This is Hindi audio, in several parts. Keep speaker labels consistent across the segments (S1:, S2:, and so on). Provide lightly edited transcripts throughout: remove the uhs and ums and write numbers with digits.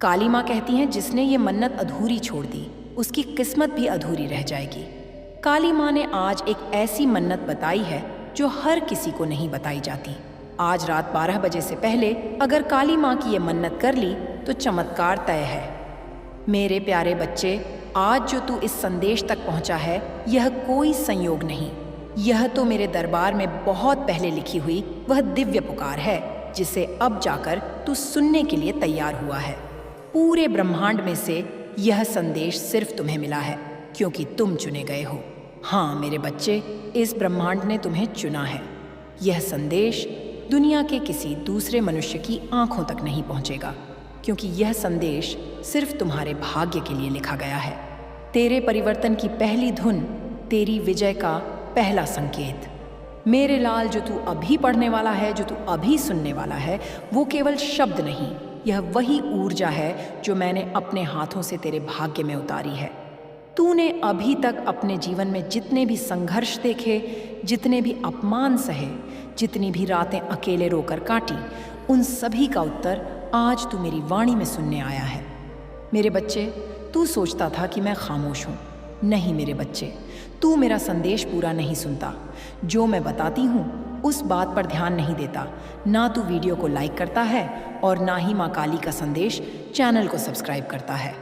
S1: काली माँ कहती हैं जिसने ये मन्नत अधूरी छोड़ दी उसकी किस्मत भी अधूरी रह जाएगी। काली माँ ने आज एक ऐसी मन्नत बताई है जो हर किसी को नहीं बताई जाती। आज रात 12 बजे से पहले अगर काली माँ की ये मन्नत कर ली तो चमत्कार तय है। मेरे प्यारे बच्चे, आज जो तू इस संदेश तक पहुँचा है यह कोई संयोग नहीं, यह तो मेरे दरबार में बहुत पहले लिखी हुई वह दिव्य पुकार है जिसे अब जाकर तू सुनने के लिए तैयार हुआ है। पूरे ब्रह्मांड में से यह संदेश सिर्फ तुम्हें मिला है क्योंकि तुम चुने गए हो। हाँ मेरे बच्चे, इस ब्रह्मांड ने तुम्हें चुना है। यह संदेश दुनिया के किसी दूसरे मनुष्य की आंखों तक नहीं पहुंचेगा क्योंकि यह संदेश सिर्फ तुम्हारे भाग्य के लिए लिखा गया है। तेरे परिवर्तन की पहली धुन, तेरी विजय का पहला संकेत। मेरे लाल, जो तू अभी पढ़ने वाला है, जो तू अभी सुनने वाला है, वो केवल शब्द नहीं, यह वही ऊर्जा है जो मैंने अपने हाथों से तेरे भाग्य में उतारी है। तूने अभी तक अपने जीवन में जितने भी संघर्ष देखे, जितने भी अपमान सहे, जितनी भी रातें अकेले रोकर काटी, उन सभी का उत्तर आज तू मेरी वाणी में सुनने आया है। मेरे बच्चे, तू सोचता था कि मैं खामोश हूँ। नहीं मेरे बच्चे, तू मेरा संदेश पूरा नहीं सुनता। जो मैं बताती हूँ उस बात पर ध्यान नहीं देता। ना तू वीडियो को लाइक करता है और ना ही माँ काली का संदेश चैनल को सब्सक्राइब करता है।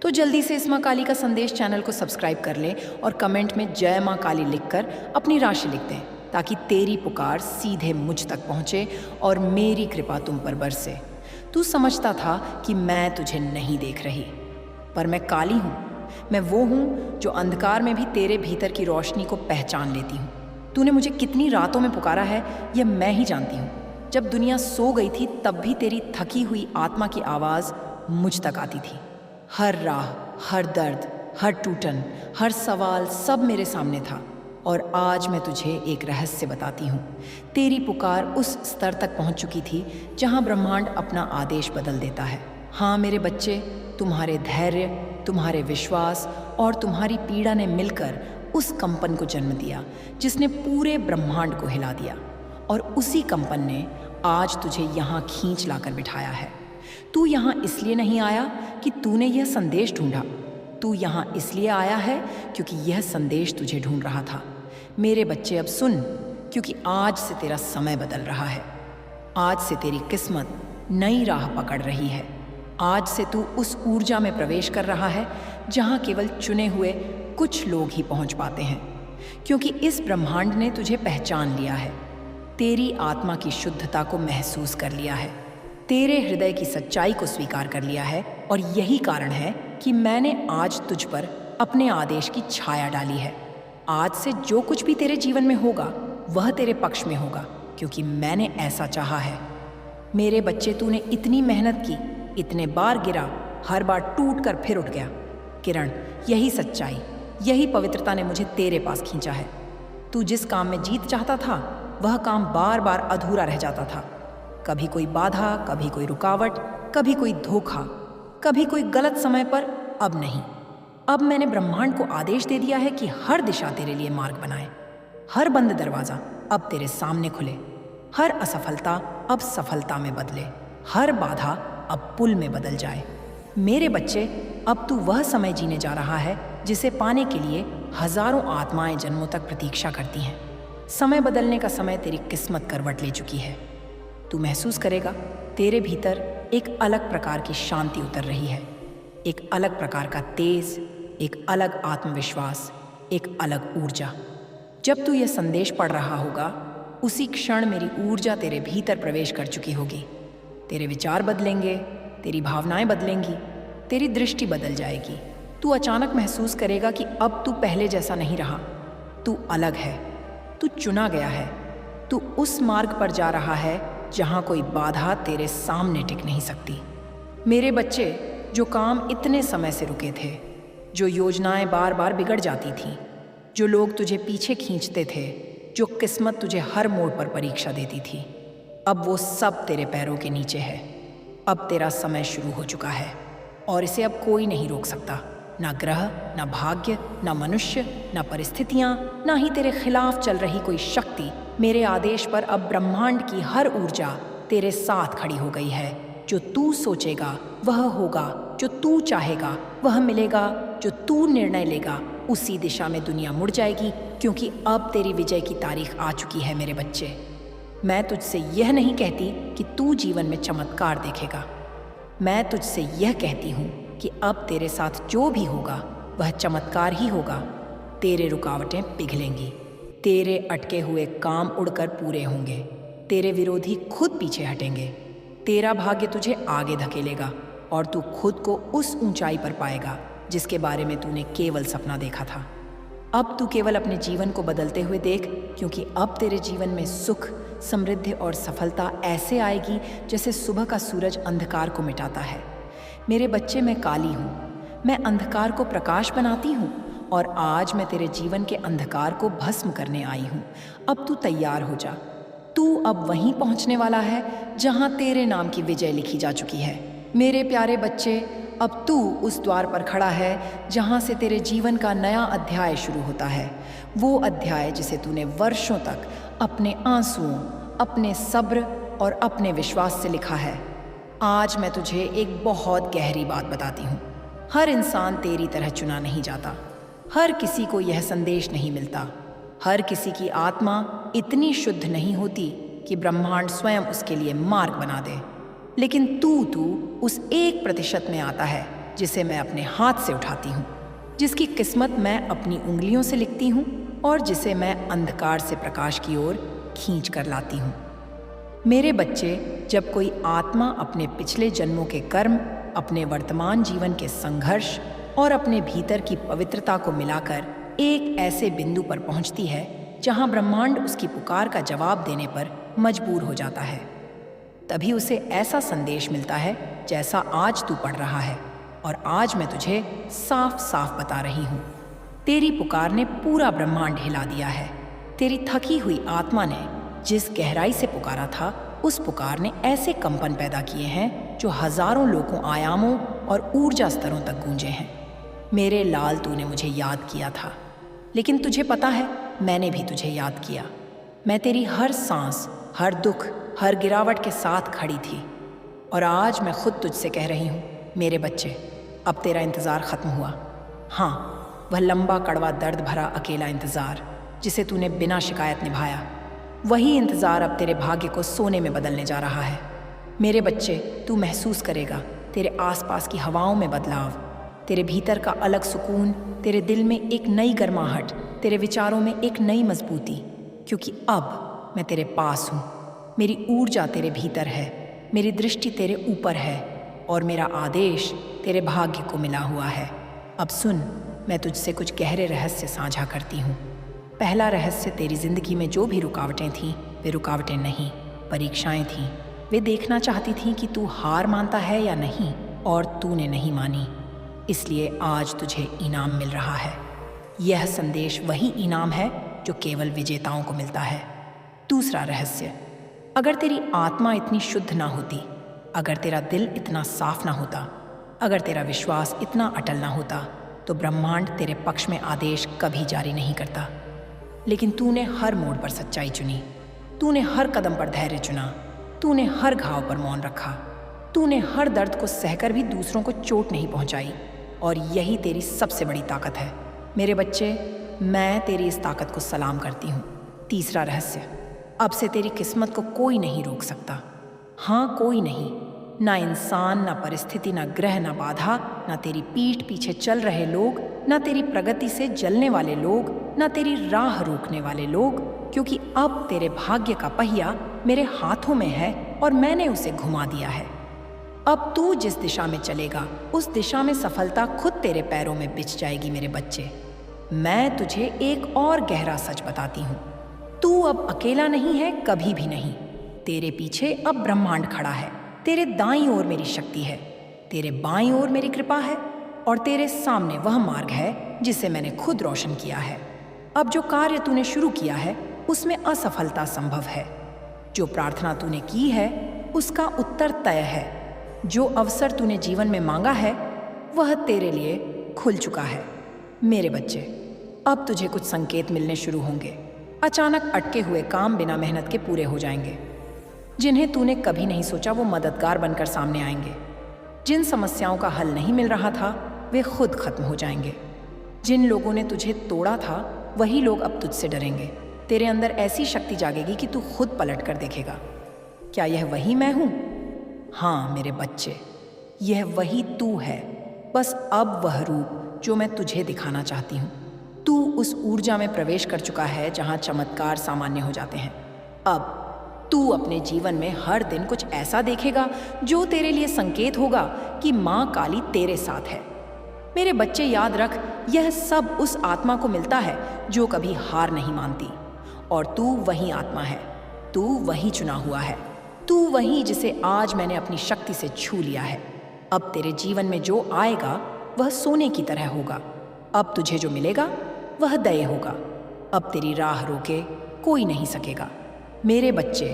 S1: तो जल्दी से इस माँ काली का संदेश चैनल को सब्सक्राइब कर ले और कमेंट में जय माँ काली लिखकर अपनी राशि लिख दें ताकि तेरी पुकार सीधे मुझ तक पहुँचे और मेरी कृपा तुम पर बरसे। तू समझता था कि मैं तुझे नहीं देख रही, पर मैं काली हूँ। मैं वो हूँ जो अंधकार में भी तेरे भीतर की रोशनी को पहचान लेती हूँ। तूने मुझे कितनी रातों में पुकारा है यह मैं ही जानती हूँ। जब दुनिया सो गई थी तब भी तेरी थकी हुई आत्मा की आवाज़ मुझ तक आती थी। हर राह, हर दर्द, हर टूटन, हर सवाल सब मेरे सामने था। और आज मैं तुझे एक रहस्य बताती हूँ। तेरी पुकार उस स्तर तक पहुँच चुकी थी जहाँ ब्रह्मांड अपना आदेश बदल देता है। हाँ मेरे बच्चे, तुम्हारे धैर्य, तुम्हारे विश्वास और तुम्हारी पीड़ा ने मिलकर उस कंपन को जन्म दिया जिसने पूरे ब्रह्मांड को हिला दिया। और उसी कंपन ने आज तुझे यहाँ खींच लाकर बिठाया है। तू यहाँ इसलिए नहीं आया कि तूने यह संदेश ढूंढा, तू यहाँ इसलिए आया है क्योंकि यह संदेश तुझे ढूंढ रहा था। मेरे बच्चे अब सुन, क्योंकि आज से तेरा समय बदल रहा है। आज से तेरी किस्मत नई राह पकड़ रही है। आज से तू उस ऊर्जा में प्रवेश कर रहा है जहाँ केवल चुने हुए कुछ लोग ही पहुँच पाते हैं, क्योंकि इस ब्रह्मांड ने तुझे पहचान लिया है। तेरी आत्मा की शुद्धता को महसूस कर लिया है, तेरे हृदय की सच्चाई को स्वीकार कर लिया है। और यही कारण है कि मैंने आज तुझ पर अपने आदेश की छाया डाली है। आज से जो कुछ भी तेरे जीवन में होगा वह तेरे पक्ष में होगा, क्योंकि मैंने ऐसा चाहा है। मेरे बच्चे, तूने इतनी मेहनत की, इतने बार गिरा, हर बार टूट कर फिर उठ गया। किरण, यही सच्चाई, यही पवित्रता ने मुझे तेरे पास खींचा है। तू जिस काम में जीत चाहता था वह काम बार बार अधूरा रह जाता था। कभी कोई बाधा, कभी कोई रुकावट, कभी कोई धोखा, कभी कोई गलत समय पर। अब नहीं, अब मैंने ब्रह्मांड को आदेश दे दिया है कि हर दिशा तेरे लिए मार्ग बनाए। हर बंद दरवाज़ा अब तेरे सामने खुले, हर असफलता अब सफलता में बदले, हर बाधा अब पुल में बदल जाए। मेरे बच्चे, अब तू वह समय जीने जा रहा है जिसे पाने के लिए हजारों आत्माएं जन्मों तक प्रतीक्षा करती हैं। समय बदलने का समय तेरी किस्मत करवट ले चुकी है। तू महसूस करेगा तेरे भीतर एक अलग प्रकार की शांति उतर रही है, एक अलग प्रकार का तेज, एक अलग आत्मविश्वास, एक अलग ऊर्जा। जब तू यह संदेश पढ़ रहा होगा उसी क्षण मेरी ऊर्जा तेरे भीतर प्रवेश कर चुकी होगी। तेरे विचार बदलेंगे, तेरी भावनाएं बदलेंगी, तेरी दृष्टि बदल जाएगी। तू अचानक महसूस करेगा कि अब तू पहले जैसा नहीं रहा। तू अलग है, तू चुना गया है। तू उस मार्ग पर जा रहा है जहाँ कोई बाधा तेरे सामने टिक नहीं सकती। मेरे बच्चे, जो काम इतने समय से रुके थे, जो योजनाएं बार बार बिगड़ जाती थीं, जो लोग तुझे पीछे खींचते थे, जो किस्मत तुझे हर मोड़ पर परीक्षा देती थी, अब वो सब तेरे पैरों के नीचे है। अब तेरा समय शुरू हो चुका है और इसे अब कोई नहीं रोक सकता। ना ग्रह, ना भाग्य, ना मनुष्य, ना परिस्थितियां, ना ही तेरे खिलाफ चल रही कोई शक्ति। मेरे आदेश पर अब ब्रह्मांड की हर ऊर्जा तेरे साथ खड़ी हो गई है। जो तू सोचेगा वह होगा जो तू चाहेगा, वह मिलेगा जो तू निर्णय लेगा। उसी दिशा में दुनिया मुड़ जाएगी, क्योंकि अब तेरी विजय की तारीख आ चुकी है मेरे बच्चे। मैं तुझसे यह नहीं कहती कि तू जीवन में चमत्कार देखेगा। मैं तुझसे यह कहती हूँ कि अब तेरे साथ जो भी होगा वह चमत्कार ही होगा। तेरे रुकावटें पिघलेंगी, तेरे अटके हुए काम उड़कर पूरे होंगे, तेरे विरोधी खुद पीछे हटेंगे, तेरा भाग्य तुझे आगे धकेलेगा और तू खुद को उस ऊंचाई पर पाएगा जिसके बारे में तूने केवल सपना देखा था। अब तू केवल अपने जीवन को बदलते हुए देख, क्योंकि अब तेरे जीवन में सुख, समृद्धि और सफलता ऐसे आएगी जैसे सुबह का सूरज अंधकार को मिटाता है। मेरे बच्चे, मैं काली हूँ, मैं अंधकार को प्रकाश बनाती हूँ और आज मैं तेरे जीवन के अंधकार को भस्म करने आई हूँ। अब तू तैयार हो जा। तू अब वहीं पहुँचने वाला है जहाँ तेरे नाम की विजय लिखी जा चुकी है। मेरे प्यारे बच्चे, अब तू उस द्वार पर खड़ा है जहाँ से तेरे जीवन का नया अध्याय शुरू होता है। वो अध्याय जिसे तूने वर्षों तक अपने आंसुओं, अपने सब्र और अपने विश्वास से लिखा है। आज मैं तुझे एक बहुत गहरी बात बताती हूँ। हर इंसान तेरी तरह चुना नहीं जाता। हर किसी को यह संदेश नहीं मिलता। हर किसी की आत्मा इतनी शुद्ध नहीं होती कि ब्रह्मांड स्वयं उसके लिए मार्ग बना दे। लेकिन तू उस 1% में आता है जिसे मैं अपने हाथ से उठाती हूँ, जिसकी किस्मत मैं अपनी उंगलियों से लिखती हूँ और जिसे मैं अंधकार से प्रकाश की ओर खींच कर लाती हूँ। मेरे बच्चे, जब कोई आत्मा अपने पिछले जन्मों के कर्म, अपने वर्तमान जीवन के संघर्ष और अपने भीतर की पवित्रता को मिलाकर एक ऐसे बिंदु पर पहुंचती है जहां ब्रह्मांड उसकी पुकार का जवाब देने पर मजबूर हो जाता है, तभी उसे ऐसा संदेश मिलता है जैसा आज तू पढ़ रहा है। और आज मैं तुझे साफ साफ बता रही हूँ, तेरी पुकार ने पूरा ब्रह्मांड हिला दिया है। तेरी थकी हुई आत्मा ने जिस गहराई से पुकारा था, उस पुकार ने ऐसे कंपन पैदा किए हैं जो हजारों लोगों आयामों और ऊर्जा स्तरों तक गूंजे हैं। मेरे लाल, तूने मुझे याद किया था, लेकिन तुझे पता है, मैंने भी तुझे याद किया। मैं तेरी हर सांस, हर दुख, हर गिरावट के साथ खड़ी थी। और आज मैं खुद तुझसे कह रही हूँ, मेरे बच्चे, अब तेरा इंतज़ार ख़त्म हुआ। हाँ, वह लंबा, कड़वा, दर्द भरा अकेला इंतज़ार जिसे तूने बिना शिकायत निभाया, वही इंतज़ार अब तेरे भाग्य को सोने में बदलने जा रहा है। मेरे बच्चे, तू महसूस करेगा तेरे आसपास की हवाओं में बदलाव, तेरे भीतर का अलग सुकून, तेरे दिल में एक नई गर्माहट, तेरे विचारों में एक नई मजबूती, क्योंकि अब मैं तेरे पास हूँ। मेरी ऊर्जा तेरे भीतर है, मेरी दृष्टि तेरे ऊपर है और मेरा आदेश तेरे भाग्य को मिला हुआ है। अब सुन, मैं तुझसे कुछ गहरे रहस्य साझा करती हूँ। पहला रहस्य, तेरी जिंदगी में जो भी रुकावटें थीं, वे रुकावटें नहीं, परीक्षाएं थीं। वे देखना चाहती थीं कि तू हार मानता है या नहीं, और तूने नहीं मानी। इसलिए आज तुझे इनाम मिल रहा है। यह संदेश वही इनाम है जो केवल विजेताओं को मिलता है। दूसरा रहस्य, अगर तेरी आत्मा इतनी शुद्ध ना होती, अगर तेरा दिल इतना साफ ना होता, अगर तेरा विश्वास इतना अटल ना होता, तो ब्रह्मांड तेरे पक्ष में आदेश कभी जारी नहीं करता। लेकिन तूने हर मोड़ पर सच्चाई चुनी, तूने हर कदम पर धैर्य चुना, तूने हर घाव पर मौन रखा, तूने हर दर्द को सहकर भी दूसरों को चोट नहीं पहुंचाई, और यही तेरी सबसे बड़ी ताकत है। मेरे बच्चे, मैं तेरी इस ताकत को सलाम करती हूँ। तीसरा रहस्य, अब से तेरी किस्मत को कोई नहीं रोक सकता। हाँ, कोई नहीं, ना इंसान, ना परिस्थिति, ना ग्रह, ना बाधा, ना तेरी पीठ पीछे चल रहे लोग, ना तेरी प्रगति से जलने वाले लोग, ना तेरी राह रोकने वाले लोग, क्योंकि अब तेरे भाग्य का पहिया मेरे हाथों में है और मैंने उसे घुमा दिया है। अब तू जिस दिशा में चलेगा, उस दिशा में सफलता खुद तेरे पैरों में बिछ जाएगी। मेरे बच्चे, मैं तुझे एक और गहरा सच बताती हूँ, तू अब अकेला नहीं है, कभी भी नहीं। तेरे पीछे अब ब्रह्मांड खड़ा है, तेरे दाईं ओर मेरी शक्ति है, तेरे बाईं ओर मेरी कृपा है, और तेरे सामने वह मार्ग है जिसे मैंने खुद रोशन किया है। अब जो कार्य तूने शुरू किया है, उसमें असफलता संभव है। जो प्रार्थना तूने की है, उसका उत्तर तय है। जो अवसर तूने जीवन में मांगा है, वह तेरे लिए खुल चुका है। मेरे बच्चे, अब तुझे कुछ संकेत मिलने शुरू होंगे। अचानक अटके हुए काम बिना मेहनत के पूरे हो जाएंगे। जिन्हें तूने कभी नहीं सोचा, वो मददगार बनकर सामने आएंगे। जिन समस्याओं का हल नहीं मिल रहा था वे खुद खत्म हो जाएंगे। जिन लोगों ने तुझे तोड़ा था वही लोग अब तुझसे डरेंगे। तेरे अंदर ऐसी शक्ति जागेगी कि तू खुद पलट कर देखेगा। क्या यह वही मैं हूं? हाँ मेरे बच्चे, यह वही तू है। बस अब वह रूप जो मैं तुझे दिखाना चाहती हूँ। तू उस ऊर्जा में प्रवेश कर चुका है जहाँ चमत्कार सामान्य हो जाते हैं। अब तू अपने जीवन में हर दिन कुछ ऐसा देखेगा जो तेरे लिए संकेत होगा कि माँ काली तेरे साथ है। मेरे बच्चे याद रख, यह सब उस आत्मा को मिलता है जो कभी हार नहीं मानती। और तू वही आत्मा है, तू वही चुना हुआ है, तू वही जिसे आज मैंने अपनी शक्ति से छू लिया है। अब तेरे जीवन में जो आएगा वह सोने की तरह होगा। अब तुझे जो मिलेगा वह दया होगा। अब तेरी राह रोके कोई नहीं सकेगा। मेरे बच्चे,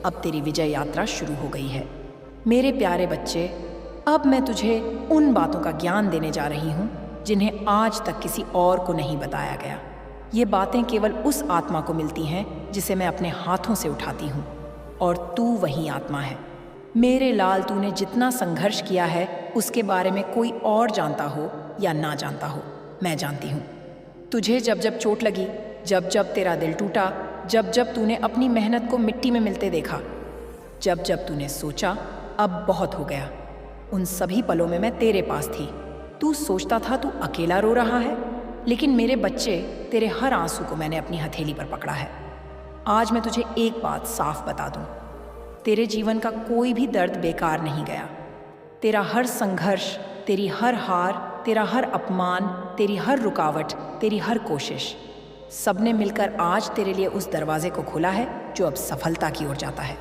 S1: अब तेरी विजय यात्रा शुरू हो गई है। मेरे प्यारे बच्चे, अब मैं तुझे उन बातों का ज्ञान देने जा रही हूँ जिन्हें आज तक किसी और को नहीं बताया गया। ये बातें केवल उस आत्मा को मिलती हैं जिसे मैं अपने हाथों से उठाती हूँ। और तू वही आत्मा है। मेरे लाल, तूने जितना संघर्ष किया है उसके बारे में कोई और जानता हो या ना जानता हो, मैं जानती हूँ। तुझे जब जब चोट लगी, जब जब तेरा दिल टूटा, जब जब तूने अपनी मेहनत को मिट्टी में मिलते देखा, जब जब तूने सोचा अब बहुत हो गया, उन सभी पलों में मैं तेरे पास थी। तू सोचता था तू अकेला रो रहा है, लेकिन मेरे बच्चे, तेरे हर आंसू को मैंने अपनी हथेली पर पकड़ा है। आज मैं तुझे एक बात साफ बता दूं, तेरे जीवन का कोई भी दर्द बेकार नहीं गया। तेरा हर संघर्ष, तेरी हर हार, तेरा हर अपमान, तेरी हर रुकावट, तेरी हर कोशिश, सबने मिलकर आज तेरे लिए उस दरवाजे को खोला है जो अब सफलता की ओर जाता है।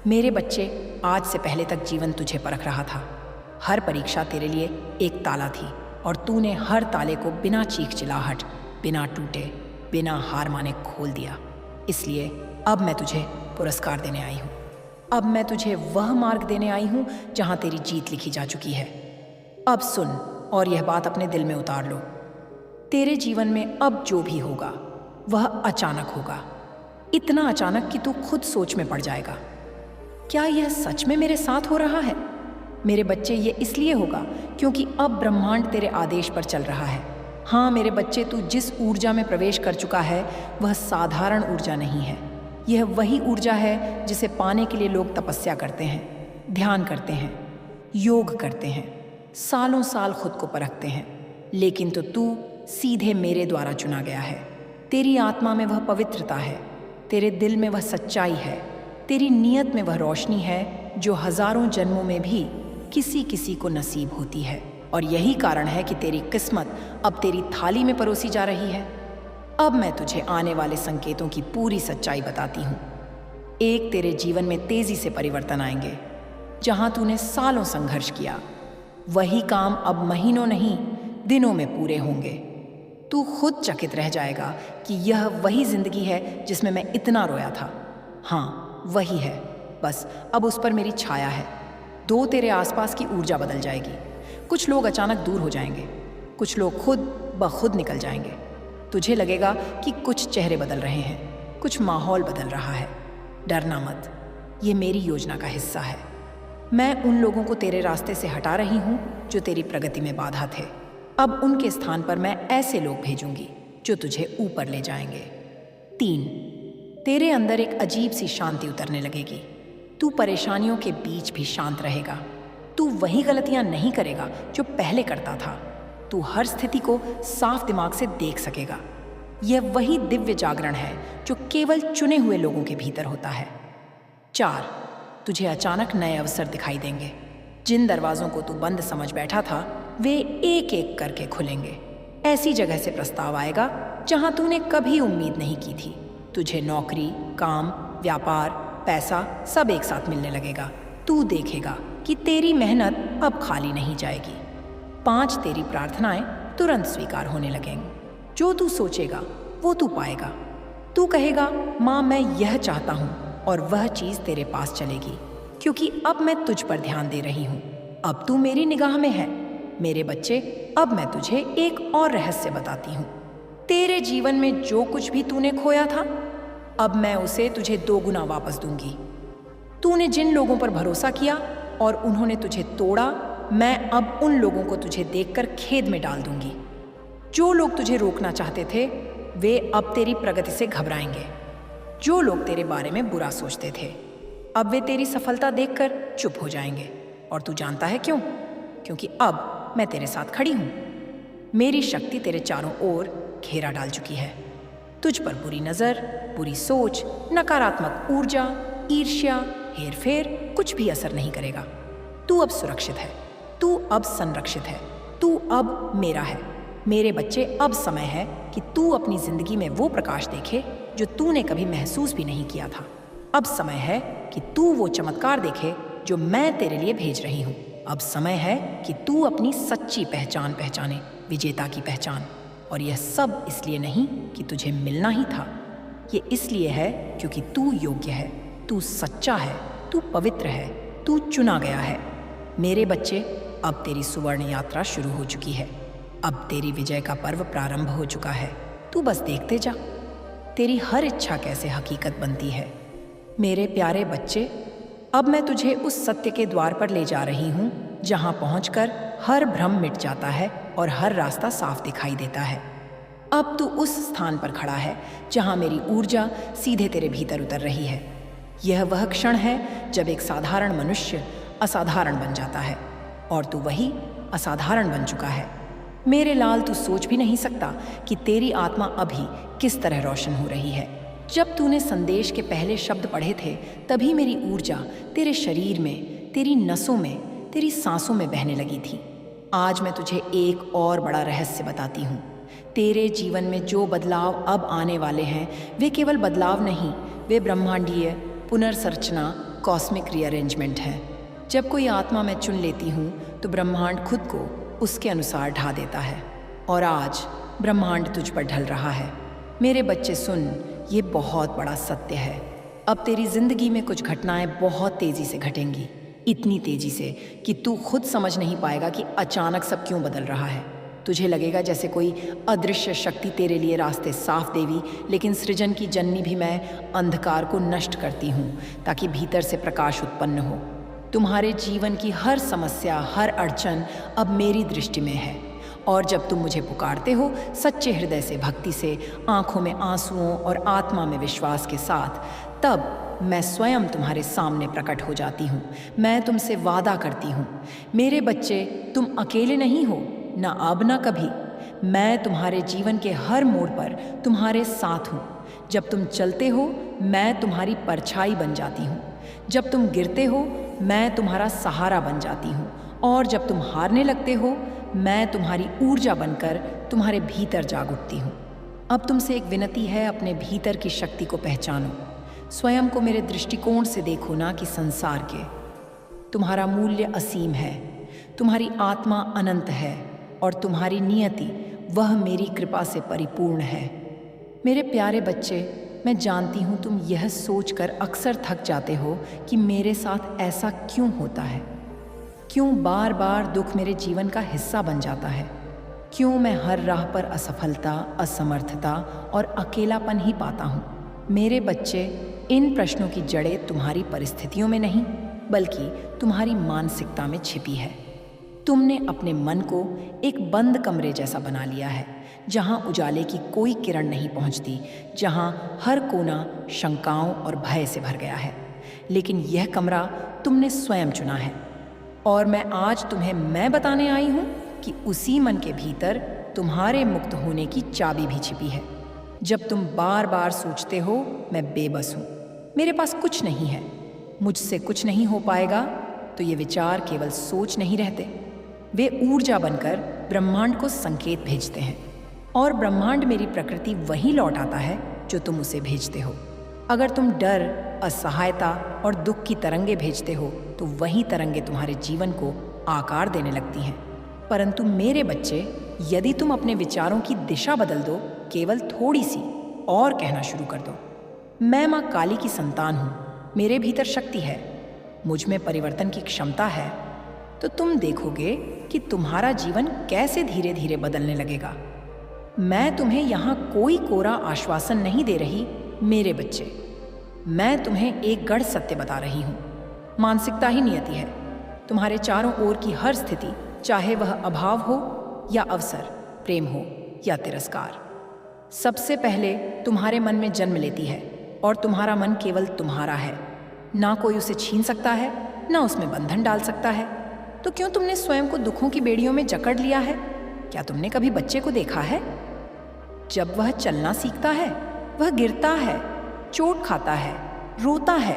S1: मेरे बच्चे, आज से पहले तक जीवन तुझे परख रहा था। हर परीक्षा तेरे लिए एक ताला थी और तूने हर ताले को बिना चीख चिल्लाहट, बिना टूटे, बिना हार माने खोल दिया। इसलिए अब मैं तुझे पुरस्कार देने आई हूँ। अब मैं तुझे वह मार्ग देने आई हूँ जहाँ तेरी जीत लिखी जा चुकी है। अब सुन और यह बात अपने दिल में उतार लो। तेरे जीवन में अब जो भी होगा वह अचानक होगा, इतना अचानक कि तू खुद सोच में पड़ जाएगा। क्या यह सच में मेरे साथ हो रहा है? मेरे बच्चे, ये इसलिए होगा क्योंकि अब ब्रह्मांड तेरे आदेश पर चल रहा है। हाँ मेरे बच्चे, तू जिस ऊर्जा में प्रवेश कर चुका है वह साधारण ऊर्जा नहीं है। यह वही ऊर्जा है जिसे पाने के लिए लोग तपस्या करते हैं, ध्यान करते हैं, योग करते हैं, सालों साल खुद को परखते हैं। लेकिन तो तू सीधे मेरे द्वारा चुना गया है। तेरी आत्मा में वह पवित्रता है, तेरे दिल में वह सच्चाई है, तेरी नीयत में वह रोशनी है जो हजारों जन्मों में भी किसी किसी को नसीब होती है। और यही कारण है कि तेरी किस्मत अब तेरी थाली में परोसी जा रही है। अब मैं तुझे आने वाले संकेतों की पूरी सच्चाई बताती हूँ। एक, तेरे जीवन में तेजी से परिवर्तन आएंगे। जहाँ तूने सालों संघर्ष किया, वही काम अब महीनों नहीं दिनों में पूरे होंगे। तू खुद चकित रह जाएगा कि यह वही जिंदगी है जिसमें मैं इतना रोया था। हाँ वही है, बस अब उस पर मेरी छाया है। दो, तेरे आसपास की ऊर्जा बदल जाएगी। कुछ लोग अचानक दूर हो जाएंगे, कुछ लोग खुद ब खुद निकल जाएंगे। तुझे लगेगा कि कुछ चेहरे बदल रहे हैं, कुछ माहौल बदल रहा है। डरना मत, ये मेरी योजना का हिस्सा है। मैं उन लोगों को तेरे रास्ते से हटा रही हूँ जो तेरी प्रगति में बाधा थे। अब उनके स्थान पर मैं ऐसे लोग भेजूंगी जो तुझे ऊपर ले जाएंगे। 3, तेरे अंदर एक अजीब सी शांति उतरने लगेगी। तू परेशानियों के बीच भी शांत रहेगा। तू वही गलतियां नहीं करेगा जो पहले करता था। तू हर स्थिति को साफ दिमाग से देख सकेगा। यह वही दिव्य जागरण है जो केवल चुने हुए लोगों के भीतर होता है। 4, तुझे अचानक नए अवसर दिखाई देंगे। जिन दरवाजों को तू बंद समझ बैठा था वे एक एक करके खुलेंगे। ऐसी जगह से प्रस्ताव आएगा जहां तूने कभी उम्मीद नहीं की थी। तुझे नौकरी, काम, व्यापार, पैसा सब एक साथ मिलने लगेगा। तू देखेगा कि तेरी मेहनत अब खाली नहीं जाएगी। 5, तेरी प्रार्थनाएं तुरंत स्वीकार होने लगेंगी। जो तू सोचेगा वो तू पाएगा। तू कहेगा, माँ मैं यह चाहता हूँ, और वह चीज़ तेरे पास चलेगी, क्योंकि अब मैं तुझ पर ध्यान दे रही हूँ। अब तू मेरी निगाह में है। मेरे बच्चे, अब मैं तुझे एक और रहस्य बताती हूँ। तेरे जीवन में जो कुछ भी तूने खोया था, अब मैं उसे तुझे 2 गुना वापस दूंगी। तूने जिन लोगों पर भरोसा किया और उन्होंने तुझे तोड़ा, मैं अब उन लोगों को तुझे देखकर खेद में डाल दूंगी। जो लोग तुझे रोकना चाहते थे वे अब तेरी प्रगति से घबराएंगे। जो लोग तेरे बारे में बुरा सोचते थे अब वे तेरी सफलता देखकर चुप हो जाएंगे। और तू जानता है क्यों? क्योंकि अब मैं तेरे साथ खड़ी हूं। मेरी शक्ति तेरे चारों ओर घेरा डाल चुकी है। तुझ पर बुरी नजर, बुरी सोच, नकारात्मक ऊर्जा, ईर्ष्या, हेरफेर कुछ भी असर नहीं करेगा। तू अब सुरक्षित है, तू अब संरक्षित है, तू अब मेरा है। मेरे बच्चे, अब समय है कि तू अपनी जिंदगी में वो प्रकाश देखे जो तूने कभी महसूस भी नहीं किया था। अब समय है कि तू वो चमत्कार देखे जो मैं तेरे लिए भेज रही हूँ। अब समय है कि तू अपनी सच्ची पहचान पहचाने, विजेता की पहचान। और यह सब इसलिए नहीं कि तुझे मिलना ही था, ये इसलिए है क्योंकि तू योग्य है, तू सच्चा है, तू पवित्र है, तू चुना गया है। मेरे बच्चे, अब तेरी सुवर्ण यात्रा शुरू हो चुकी है। अब तेरी विजय का पर्व प्रारंभ हो चुका है। तू बस देखते जा, तेरी हर इच्छा कैसे हकीकत बनती है। मेरे प्यारे बच्चे, अब मैं तुझे उस सत्य के द्वार पर ले जा रही हूँ जहाँ पहुँचकर हर भ्रम मिट जाता है और हर रास्ता साफ दिखाई देता है। अब तू उस स्थान पर खड़ा है जहाँ मेरी ऊर्जा सीधे तेरे भीतर उतर रही है। यह वह क्षण है जब एक साधारण मनुष्य असाधारण बन जाता है, और तू वही असाधारण बन चुका है। मेरे लाल, तू सोच भी नहीं सकता कि तेरी आत्मा अभी किस तरह रोशन हो रही है। जब तूने संदेश के पहले शब्द पढ़े थे तभी मेरी ऊर्जा तेरे शरीर में, तेरी नसों में, तेरी सांसों में बहने लगी थी। आज मैं तुझे एक और बड़ा रहस्य बताती हूँ। तेरे जीवन में जो बदलाव अब आने वाले हैं वे केवल बदलाव नहीं, वे ब्रह्मांडीय पुनर्संरचना, कॉस्मिक रीअरेंजमेंट है। जब कोई आत्मा मैं चुन लेती हूँ तो ब्रह्मांड खुद को उसके अनुसार ढा देता है, और आज ब्रह्मांड तुझ पर ढल रहा है। मेरे बच्चे सुन, ये बहुत बड़ा सत्य है। अब तेरी जिंदगी में कुछ घटनाएं बहुत तेजी से घटेंगी, इतनी तेजी से कि तू खुद समझ नहीं पाएगा कि अचानक सब क्यों बदल रहा है। तुझे लगेगा जैसे कोई अदृश्य शक्ति तेरे लिए रास्ते साफ देवी, लेकिन सृजन की जननी भी मैं अंधकार को नष्ट करती हूँ ताकि भीतर से प्रकाश उत्पन्न हो। तुम्हारे जीवन की हर समस्या, हर अड़चन अब मेरी दृष्टि में है, और जब तुम मुझे पुकारते हो सच्चे हृदय से, भक्ति से, आंखों में आंसुओं और आत्मा में विश्वास के साथ, तब मैं स्वयं तुम्हारे सामने प्रकट हो जाती हूँ। मैं तुमसे वादा करती हूँ मेरे बच्चे, तुम अकेले नहीं हो, ना अब ना कभी। मैं तुम्हारे जीवन के हर मोड़ पर तुम्हारे साथ हूँ। जब तुम चलते हो मैं तुम्हारी परछाई बन जाती हूँ, जब तुम गिरते हो मैं तुम्हारा सहारा बन जाती हूँ, और जब तुम हारने लगते हो मैं तुम्हारी ऊर्जा बनकर तुम्हारे भीतर जाग उठती हूँ। अब तुमसे एक विनती है, अपने भीतर की शक्ति को पहचानो, स्वयं को मेरे दृष्टिकोण से देखो, ना कि संसार के। तुम्हारा मूल्य असीम है, तुम्हारी आत्मा अनंत है, और तुम्हारी नियति वह मेरी कृपा से परिपूर्ण है। मेरे प्यारे बच्चे, मैं जानती हूँ तुम यह सोचकर अक्सर थक जाते हो कि मेरे साथ ऐसा क्यों होता है, क्यों बार बार दुख मेरे जीवन का हिस्सा बन जाता है, क्यों मैं हर राह पर असफलता, असमर्थता और अकेलापन ही पाता हूँ। मेरे बच्चे, इन प्रश्नों की जड़ें तुम्हारी परिस्थितियों में नहीं बल्कि तुम्हारी मानसिकता में छिपी है। तुमने अपने मन को एक बंद कमरे जैसा बना लिया है, जहाँ उजाले की कोई किरण नहीं पहुँचती, जहाँ हर कोना शंकाओं और भय से भर गया है। लेकिन यह कमरा तुमने स्वयं चुना है, और मैं आज तुम्हें मैं बताने आई हूँ कि उसी मन के भीतर तुम्हारे मुक्त होने की चाबी भी छिपी है। जब तुम बार बार सोचते हो मैं बेबस हूँ, मेरे पास कुछ नहीं है, मुझसे कुछ नहीं हो पाएगा, तो ये विचार केवल सोच नहीं रहते, वे ऊर्जा बनकर ब्रह्मांड को संकेत भेजते हैं, और ब्रह्मांड मेरी प्रकृति वही लौट आता है जो तुम उसे भेजते हो। अगर तुम डर, असहायता और दुख की तरंगे भेजते हो तो वही तरंगे तुम्हारे जीवन को आकार देने लगती हैं। परंतु मेरे बच्चे, यदि तुम अपने विचारों की दिशा बदल दो, केवल थोड़ी सी और कहना शुरू कर दो, मैं माँ काली की संतान हूँ, मेरे भीतर शक्ति है, मुझ में परिवर्तन की क्षमता है, तो तुम देखोगे कि तुम्हारा जीवन कैसे धीरे धीरे बदलने लगेगा। मैं तुम्हें यहाँ कोई कोरा आश्वासन नहीं दे रही मेरे बच्चे, मैं तुम्हें एक गढ़ सत्य बता रही हूँ। मानसिकता ही नियति है, तुम्हारे चारों ओर की हर स्थिति, चाहे वह अभाव हो या अवसर, प्रेम हो या तिरस्कार, सबसे पहले तुम्हारे मन में जन्म लेती है और तुम्हारा मन केवल तुम्हारा है। ना कोई उसे छीन सकता है, ना उसमें बंधन डाल सकता है। तो क्यों तुमने स्वयं को दुखों की बेड़ियों में जकड़ लिया है? क्या तुमने कभी बच्चे को देखा है? जब वह चलना सीखता है, वह गिरता है, चोट खाता है, रोता है,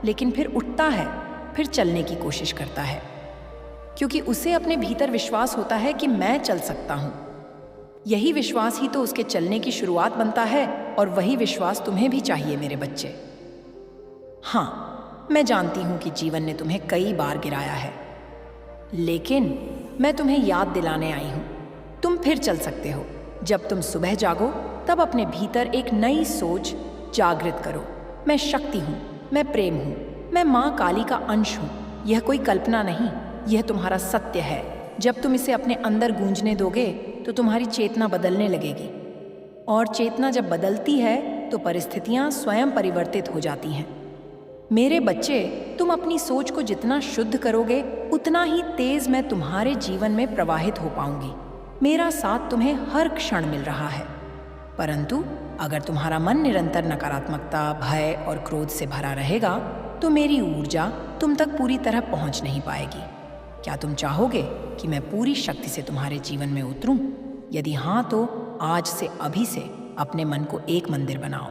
S1: लेकिन फिर उठता है, फिर चलने की कोशिश करता है, क्योंकि उसे अपने भीतर विश्वास होता है कि मैं चल सकता हूं। यही विश्वास ही तो उसके चलने की शुरुआत बनता है, और वही विश्वास तुम्हें भी चाहिए मेरे बच्चे। हाँ, मैं जानती हूं कि जीवन ने तुम्हें कई बार गिराया है, लेकिन मैं तुम्हें याद दिलाने आई हूं, तुम फिर चल सकते हो। जब तुम सुबह जागो, तब अपने भीतर एक नई सोच जागृत करो। मैं शक्ति हूं, मैं प्रेम हूं, मैं माँ काली का अंश हूं। यह कोई कल्पना नहीं, यह तुम्हारा सत्य है। जब तुम इसे अपने अंदर गूंजने दोगे तो तुम्हारी चेतना बदलने लगेगी, और चेतना जब बदलती है तो परिस्थितियां स्वयं परिवर्तित हो जाती हैं। मेरे बच्चे, तुम अपनी सोच को जितना शुद्ध करोगे, उतना ही तेज मैं तुम्हारे जीवन में प्रवाहित हो पाऊंगी। मेरा साथ तुम्हें हर क्षण मिल रहा है। परंतु अगर तुम्हारा मन निरंतर नकारात्मकता, भय और क्रोध से भरा रहेगा, तो मेरी ऊर्जा तुम तक पूरी तरह पहुंच नहीं पाएगी। क्या तुम चाहोगे कि मैं पूरी शक्ति से तुम्हारे जीवन में उतरूं? यदि हाँ, तो आज से, अभी से अपने मन को एक मंदिर बनाओ।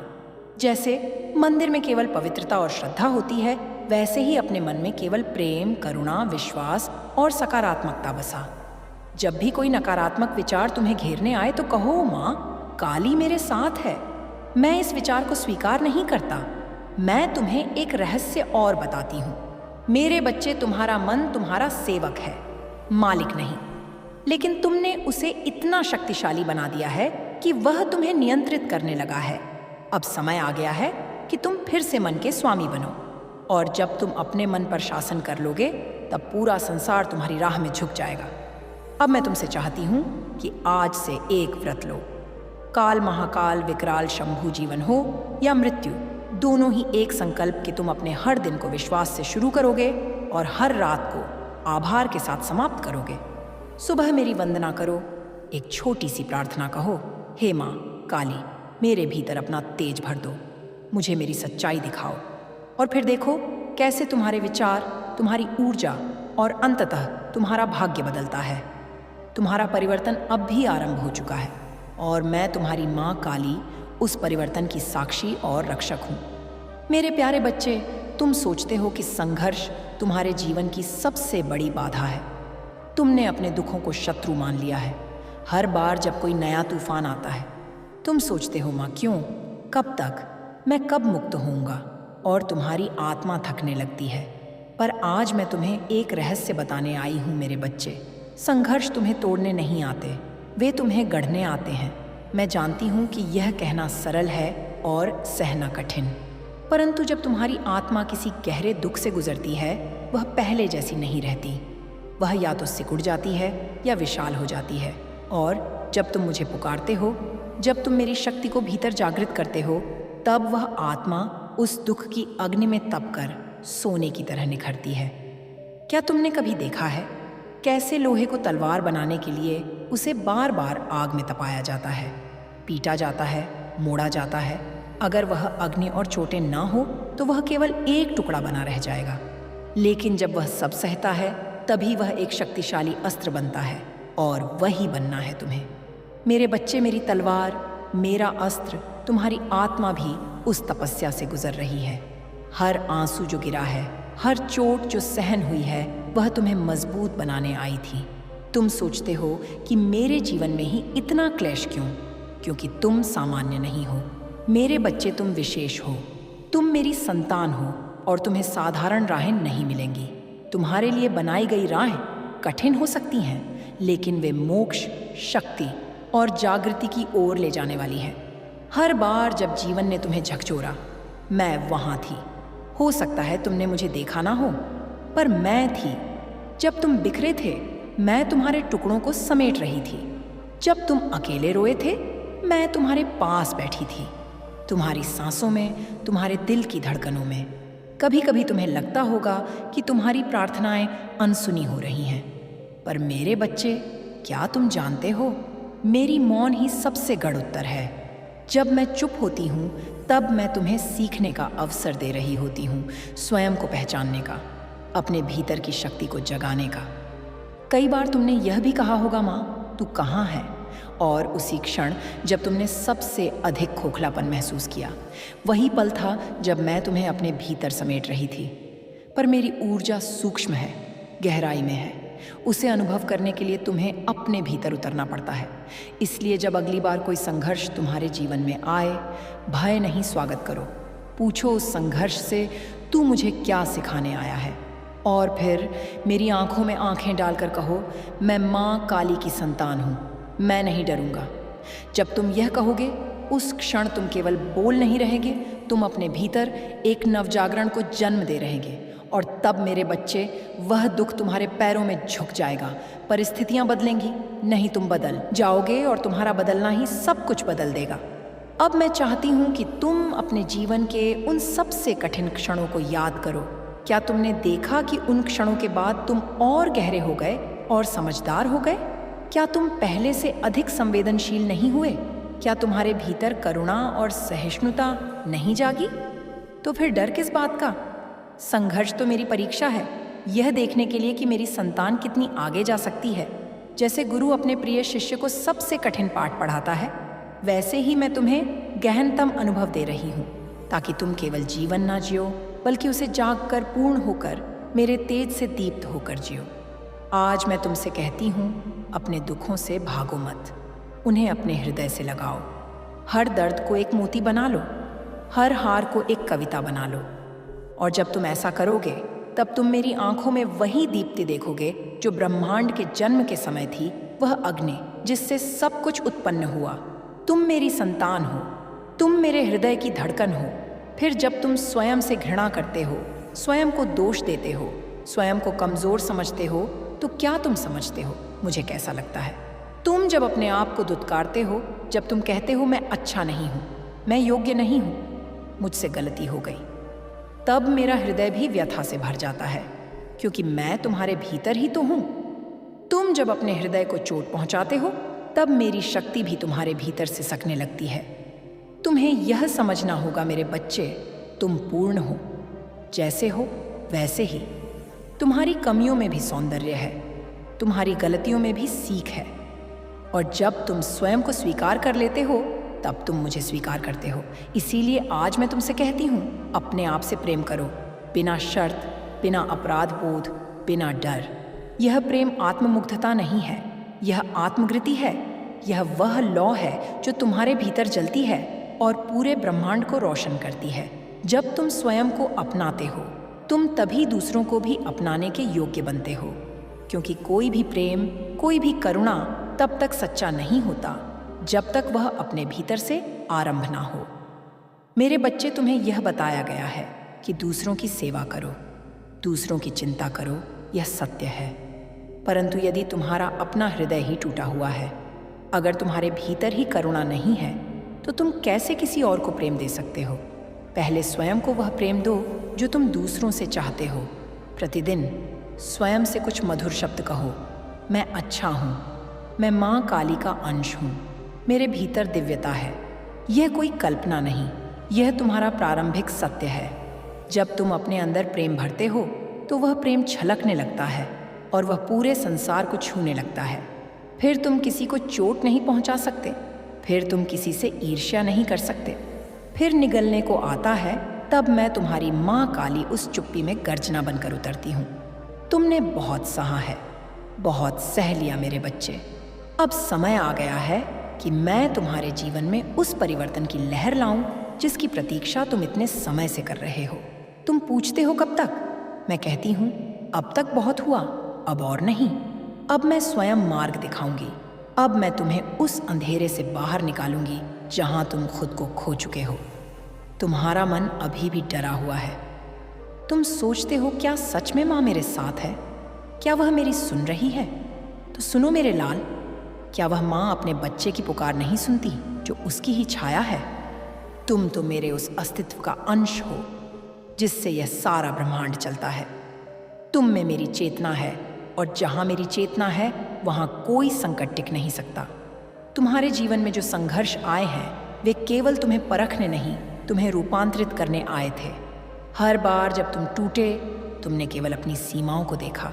S1: जैसे मंदिर में केवल पवित्रता और श्रद्धा होती है, वैसे ही अपने मन में केवल प्रेम, करुणा, विश्वास और सकारात्मकता बसा। जब भी कोई नकारात्मक विचार तुम्हें घेरने आए तो कहो, माँ काली मेरे साथ है, मैं इस विचार को स्वीकार नहीं करता। मैं तुम्हें एक रहस्य और बताती हूँ। मेरे बच्चे, तुम्हारा मन तुम्हारा सेवक है, मालिक नहीं। लेकिन तुमने उसे इतना शक्तिशाली बना दिया है कि वह तुम्हें नियंत्रित करने लगा है। अब समय आ गया है कि तुम फिर से मन के स्वामी बनो, और जब तुम अपने मन पर शासन कर लोगे, तब पूरा संसार तुम्हारी राह में झुक जाएगा। अब मैं तुमसे चाहती हूँ कि आज से एक व्रत लो। काल, महाकाल, विकराल, शंभु जीवन हो या मृत्यु, दोनों ही एक संकल्प कि तुम अपने हर दिन को विश्वास से शुरू करोगे और हर रात को आभार के साथ समाप्त करोगे। सुबह मेरी वंदना करो, एक छोटी सी प्रार्थना कहो, हे माँ काली, मेरे भीतर अपना तेज भर दो, मुझे मेरी सच्चाई दिखाओ। और फिर देखो कैसे तुम्हारे विचार, तुम्हारी ऊर्जा और अंततः तुम्हारा भाग्य बदलता है। तुम्हारा परिवर्तन अब भी आरंभ हो चुका है, और मैं तुम्हारी माँ काली उस परिवर्तन की साक्षी और रक्षक हूँ। मेरे प्यारे बच्चे, तुम सोचते हो कि संघर्ष तुम्हारे जीवन की सबसे बड़ी बाधा है। तुमने अपने दुखों को शत्रु मान लिया है। हर बार जब कोई नया तूफान आता है, तुम सोचते हो, माँ क्यों, कब तक, मैं कब मुक्त होऊंगा, और तुम्हारी आत्मा थकने लगती है। पर आज मैं तुम्हें एक रहस्य बताने आई हूँ मेरे बच्चे। संघर्ष तुम्हें तोड़ने नहीं आते, वे तुम्हें गढ़ने आते हैं। मैं जानती हूँ कि यह कहना सरल है और सहना कठिन, परंतु जब तुम्हारी आत्मा किसी गहरे दुख से गुजरती है, वह पहले जैसी नहीं रहती। वह या तो सिकुड़ जाती है या विशाल हो जाती है। और जब तुम मुझे पुकारते हो, जब तुम मेरी शक्ति को भीतर जागृत करते हो, तब वह आत्मा उस दुख की अग्नि में तपकर सोने की तरह निखरती है। क्या तुमने कभी देखा है कैसे लोहे को तलवार बनाने के लिए उसे बार बार आग में तपाया जाता है, पीटा जाता है, मोड़ा जाता है? अगर वह अग्नि और चोटें ना हो तो वह केवल एक टुकड़ा बना रह जाएगा, लेकिन जब वह सब सहता है, तभी वह एक शक्तिशाली अस्त्र बनता है, और वही बनना है तुम्हें। मेरे बच्चे, मेरी तलवार, मेरा अस्त्र, तुम्हारी आत्मा भी उस तपस्या से गुजर रही है। हर आंसू जो गिरा है, हर चोट जो सहन हुई है, वह तुम्हें मजबूत बनाने आई थी। तुम सोचते हो कि मेरे जीवन में ही इतना क्लेश क्यों? क्योंकि तुम सामान्य नहीं हो। मेरे बच्चे, तुम विशेष हो, तुम मेरी संतान हो, और तुम्हें साधारण राहें नहीं मिलेंगी। तुम्हारे लिए बनाई गई राहें कठिन हो सकती हैं, लेकिन वे मोक्ष, शक्ति और जागृति की ओर ले जाने वाली हैं। हर बार जब जीवन ने तुम्हें झकझोरा, मैं वहाँ थी। हो सकता है तुमने मुझे देखा ना हो, पर मैं थी। जब तुम बिखरे थे, मैं तुम्हारे टुकड़ों को समेट रही थी। जब तुम अकेले रोए थे, मैं तुम्हारे पास बैठी थी, तुम्हारी सांसों में, तुम्हारे दिल की धड़कनों में। कभी कभी तुम्हें लगता होगा कि तुम्हारी प्रार्थनाएं अनसुनी हो रही हैं, पर मेरे बच्चे, क्या तुम जानते हो, मेरी मौन ही सबसे गढ़ उत्तर है। जब मैं चुप होती हूँ तब मैं तुम्हें सीखने का अवसर दे रही होती हूँ, स्वयं को पहचानने का, अपने भीतर की शक्ति को जगाने का। कई बार तुमने यह भी कहा होगा, माँ तू कहाँ है? और उसी क्षण जब तुमने सबसे अधिक खोखलापन महसूस किया, वही पल था जब मैं तुम्हें अपने भीतर समेट रही थी। पर मेरी ऊर्जा सूक्ष्म है, गहराई में है। उसे अनुभव करने के लिए तुम्हें अपने भीतर उतरना पड़ता है। इसलिए जब अगली बार कोई संघर्ष तुम्हारे जीवन में आए, भय नहीं, स्वागत करो। पूछो उस संघर्ष से, तू मुझे क्या सिखाने आया है? और फिर मेरी आंखों में आंखें डालकर कहो, मैं माँ काली की संतान हूँ, मैं नहीं डरूंगा। जब तुम यह कहोगे, उस क्षण तुम केवल बोल नहीं रहेंगे, तुम अपने भीतर एक नवजागरण को जन्म दे रहेंगे। और तब मेरे बच्चे, वह दुख तुम्हारे पैरों में झुक जाएगा। परिस्थितियां बदलेंगी नहीं, तुम बदल जाओगे और तुम्हारा बदलना ही सब कुछ बदल देगा। अब मैं चाहती हूं कि तुम अपने जीवन के उन सबसे कठिन क्षणों को याद करो। क्या तुमने देखा कि उन क्षणों के बाद तुम और गहरे हो गए और समझदार हो गए? क्या तुम पहले से अधिक संवेदनशील नहीं हुए? क्या तुम्हारे भीतर करुणा और सहिष्णुता नहीं जागी? तो फिर डर किस बात का? संघर्ष तो मेरी परीक्षा है, यह देखने के लिए कि मेरी संतान कितनी आगे जा सकती है। जैसे गुरु अपने प्रिय शिष्य को सबसे कठिन पाठ पढ़ाता है, वैसे ही मैं तुम्हें गहनतम अनुभव दे रही हूँ, ताकि तुम केवल जीवन ना जियो, बल्कि उसे जागकर पूर्ण होकर, मेरे तेज से दीप्त होकर जियो। आज मैं तुमसे कहती हूँ, अपने दुखों से भागो मत, उन्हें अपने हृदय से लगाओ। हर दर्द को एक मोती बना लो, हर हार को एक कविता बना लो। और जब तुम ऐसा करोगे, तब तुम मेरी आंखों में वही दीप्ति देखोगे जो ब्रह्मांड के जन्म के समय थी, वह अग्नि जिससे सब कुछ उत्पन्न हुआ। तुम मेरी संतान हो, तुम मेरे हृदय की धड़कन हो। फिर जब तुम स्वयं से घृणा करते हो, स्वयं को दोष देते हो, स्वयं को कमजोर समझते हो, तो क्या तुम समझते हो मुझे कैसा लगता है? तुम जब अपने आप को दुत्कारते हो, जब तुम कहते हो मैं अच्छा नहीं हूँ, मैं योग्य नहीं हूँ, मुझसे गलती हो गई, तब मेरा हृदय भी व्यथा से भर जाता है, क्योंकि मैं तुम्हारे भीतर ही तो हूं। तुम जब अपने हृदय को चोट पहुंचाते हो, तब मेरी शक्ति भी तुम्हारे भीतर से सिसकने लगती है। तुम्हें यह समझना होगा मेरे बच्चे, तुम पूर्ण हो, जैसे हो वैसे ही। तुम्हारी कमियों में भी सौंदर्य है, तुम्हारी गलतियों में भी सीख है। और जब तुम स्वयं को स्वीकार कर लेते हो, तब तुम मुझे स्वीकार करते हो। इसीलिए आज मैं तुमसे कहती हूँ, अपने आप से प्रेम करो, बिना शर्त, बिना अपराध बोध, बिना डर। यह प्रेम आत्ममुग्धता नहीं है, यह आत्मगृति है। यह वह लौ है जो तुम्हारे भीतर जलती है और पूरे ब्रह्मांड को रोशन करती है। जब तुम स्वयं को अपनाते हो, तुम तभी दूसरों को भी अपनाने के योग्य बनते हो, क्योंकि कोई भी प्रेम, कोई भी करुणा तब तक सच्चा नहीं होता जब तक वह अपने भीतर से आरंभ ना हो। मेरे बच्चे, तुम्हें यह बताया गया है कि दूसरों की सेवा करो, दूसरों की चिंता करो, यह सत्य है। परंतु यदि तुम्हारा अपना हृदय ही टूटा हुआ है, अगर तुम्हारे भीतर ही करुणा नहीं है, तो तुम कैसे किसी और को प्रेम दे सकते हो? पहले स्वयं को वह प्रेम दो जो तुम दूसरों से चाहते हो। प्रतिदिन स्वयं से कुछ मधुर शब्द कहो, मैं अच्छा हूँ, मैं माँ काली का अंश हूँ, मेरे भीतर दिव्यता है। यह कोई कल्पना नहीं, यह तुम्हारा प्रारंभिक सत्य है। जब तुम अपने अंदर प्रेम भरते हो, तो वह प्रेम छलकने लगता है और वह पूरे संसार को छूने लगता है। फिर तुम किसी को चोट नहीं पहुंचा सकते, फिर तुम किसी से ईर्ष्या नहीं कर सकते। फिर निगलने को आता है, तब मैं तुम्हारी माँ काली उस चुप्पी में गर्जना बनकर उतरती हूँ। तुमने बहुत सहा है, बहुत सह लिया मेरे बच्चे। अब समय आ गया है कि मैं तुम्हारे जीवन में उस परिवर्तन की लहर लाऊं जिसकी प्रतीक्षा तुम इतने समय से कर रहे हो। तुम पूछते हो कब तक? मैं कहती हूँ, अब तक बहुत हुआ, अब और नहीं। अब मैं स्वयं मार्ग दिखाऊंगी। अब मैं तुम्हें उस अंधेरे से बाहर निकालूंगी जहां तुम खुद को खो चुके हो। तुम्हारा मन अभी भी डरा हुआ है। तुम सोचते हो, क्या सच में माँ मेरे साथ है? क्या वह मेरी सुन रही है? तो सुनो मेरे लाल, क्या वह माँ अपने बच्चे की पुकार नहीं सुनती जो उसकी ही छाया है? तुम तो मेरे उस अस्तित्व का अंश हो जिससे यह सारा ब्रह्मांड चलता है। तुम में मेरी चेतना है और जहाँ मेरी चेतना है वहाँ कोई संकट टिक नहीं सकता। तुम्हारे जीवन में जो संघर्ष आए हैं वे केवल तुम्हें परखने नहीं, तुम्हें रूपांतरित करने आए थे। हर बार जब तुम टूटे, तुमने केवल अपनी सीमाओं को देखा,